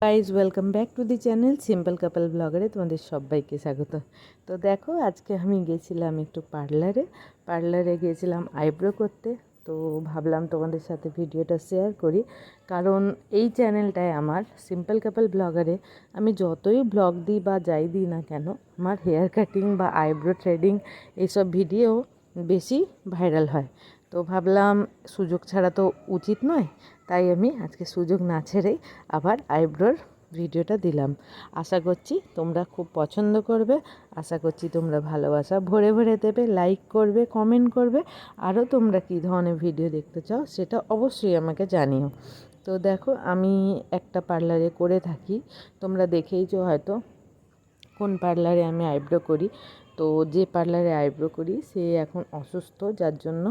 Guys welcome back to the channel simple couple ব্লগারে তোমাদের সবাইকে স্বাগত। তো দেখো আজকে আমি গেছিলাম একটু পার্লারে গিয়েছিলাম আইব্রো করতে। তো ভাবলাম তোমাদের সাথে ভিডিওটা শেয়ার করি, কারণ এই চ্যানেলটায় আমার সিম্পল কাপল ব্লগারে আমি যতই ব্লগ দিই বা যাই দিই না কেন, আমার হেয়ার কাটিং বা আইব্রো থ্রেডিং এইসব ভিডিও বেশি ভাইরাল হয়। তো ভাবলাম সুযোগ ছাড়া তো উচিত নয়, তাই আমি আজকে সুযোগ না ছেড়েই আবার আইব্রোর ভিডিওটা দিলাম। আশা করছি তোমরা খুব পছন্দ করবে, আশা করছি তোমরা ভালোবাসা ভরে ভরে দেবে, লাইক করবে, কমেন্ট করবে। আরও তোমরা কী ধরনের ভিডিও দেখতে চাও সেটা অবশ্যই আমাকে জানিও। তো দেখো আমি একটা পার্লারে করে থাকি, তোমরা দেখেইছো হয়তো কোন পার্লারে আমি আইব্রো করি। তো যে পার্লারে আইব্রো করি সে এখন অসুস্থ, যার জন্য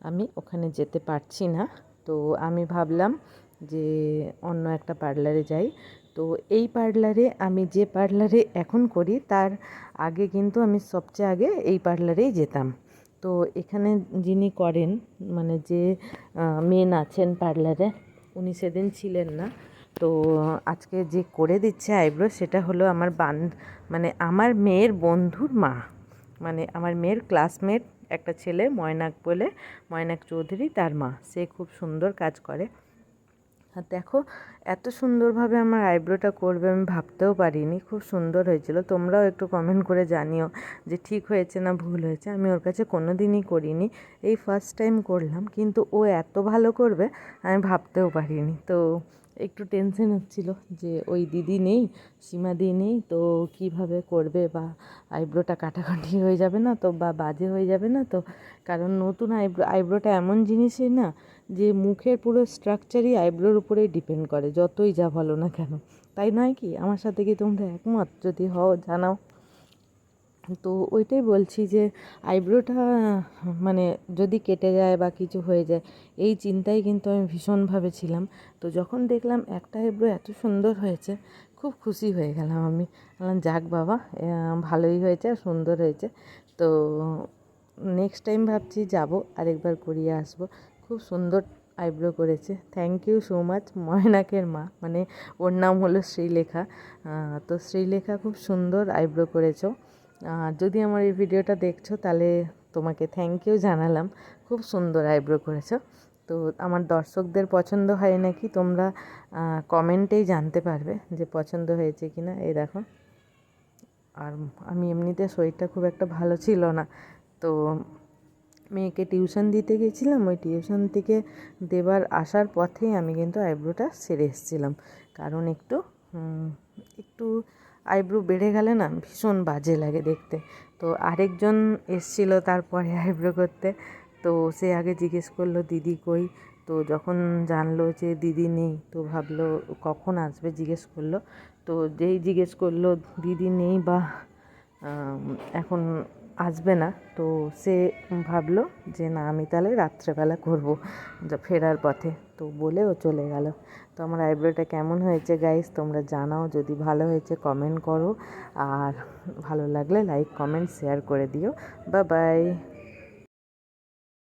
আমি ওখানে যেতে পারছি না। তো আমি ভাবলাম যে অন্য একটা পার্লারে যাই। তো এই পার্লারে আমি যে পার্লারে এখন করি তার আগে কিন্তু আমি সবচেয়ে আগে এই পার্লারেই যেতাম। তো এখানে যিনি করেন, মানে যে মেন আছেন পার্লারে, উনি সেদিন ছিলেন না। তো আজকে যে করে দিচ্ছে আইব্রো সেটা হলো মানে আমার মেয়ের বন্ধুর মা, মানে আমার মেয়ের ক্লাসমেট একটা ছেলে ময়নাক বলে, ময়নাক চৌধুরী, তার মা। সে খুব সুন্দর কাজ করে। আর দেখো এত সুন্দরভাবে আমার আইব্রোটা করবে আমি ভাবতেও পারিনি। খুব সুন্দর হয়েছিল। তোমরাও একটু কমেন্ট করে জানিও যে ঠিক হয়েছে না ভুল হয়েছে। আমি ওর কাছে কোনো দিনই করিনি, এই ফার্স্ট টাইম করলাম, কিন্তু ও এত ভালো করবে আমি ভাবতেও পারিনি। তো একটু টেনশন হচ্ছিল যে ওই দিদি নেই, সীমাদি নেই, তো কিভাবে করবে, বা আইব্রোটা কাটাকাটি হয়ে যাবে না তো, বা বাজে হয়ে যাবে না তো। কারণ নতুন আইব্রোটা এমন জিনিসই না যে মুখের পুরো স্ট্রাকচারই আইব্রোর উপরেই ডিপেন্ড করে, যতই যা বলো না কেন। তাই নয় কি? আমার সাথে কি তোমরা একমত? যদি হও জানাও। তো ওইটাই বলছি যে আইব্রোটা মানে যদি কেটে যায় বা কিছু হয়ে যায়, এই চিন্তায় কিন্তু আমি ভীষণভাবে ছিলাম। তো যখন দেখলাম একটা আইব্রো এত সুন্দর হয়েছে, খুব খুশি হয়ে গেলাম আমি। বললাম যাক বাবা, ভালোই হয়েছে আর সুন্দর হয়েছে। তো নেক্সট টাইম ভাবছি যাব, আরেকবার করিয়ে আসবো। খুব সুন্দর আইব্রো করেছে। থ্যাংক ইউ সো মাচ ময়নাকের মা, মানে ওর নাম হলো শ্রীলেখা। তো শ্রীলেখা খুব সুন্দর আইব্রো করেছো। যদি আমার এই ভিডিওটা দেখছো তাহলে তোমাকে থ্যাংক ইউ জানালাম। খুব সুন্দর আইব্রো করেছো। তো আমার দর্শকদের পছন্দ হয় নাকি তোমরা কমেন্টেই জানতে পারবে যে পছন্দ হয়েছে কি না। এই দেখো, আর আমি এমনিতে শরীরটা খুব একটা ভালো ছিল না। তো মেয়েকে টিউশন দিতে গেছিলাম, ওই টিউশন থেকে আসার পথেই আমি কিন্তু আইব্রোটা সেরে এসেছিলাম। কারণ একটু আইব্রো বেড়ে গেলে না ভীষণ বাজে লাগে দেখতে। তো আরেকজন এসছিল তারপরে আইব্রো করতে। তো সে আগে জিজ্ঞেস করলো দিদি কই। তো যখন জানলো যে দিদি নেই, তো ভাবলো কখন আসবে জিজ্ঞেস করলো। তো যেই জিজ্ঞেস করলো দিদি নেই বা এখন আসবে না, তো সে ভাবলো যে না আমি তাহলে রাত্রেবেলা করবো ফেরার পথে। তো বলে ও চলে গেল। তো আমার আইব্রোটা কেমন হয়েছে গাইস তোমরা জানাও। যদি ভালো হয়েছে কমেন্ট করো, আর ভালো লাগলে লাইক কমেন্ট শেয়ার করে দিও। Bye bye.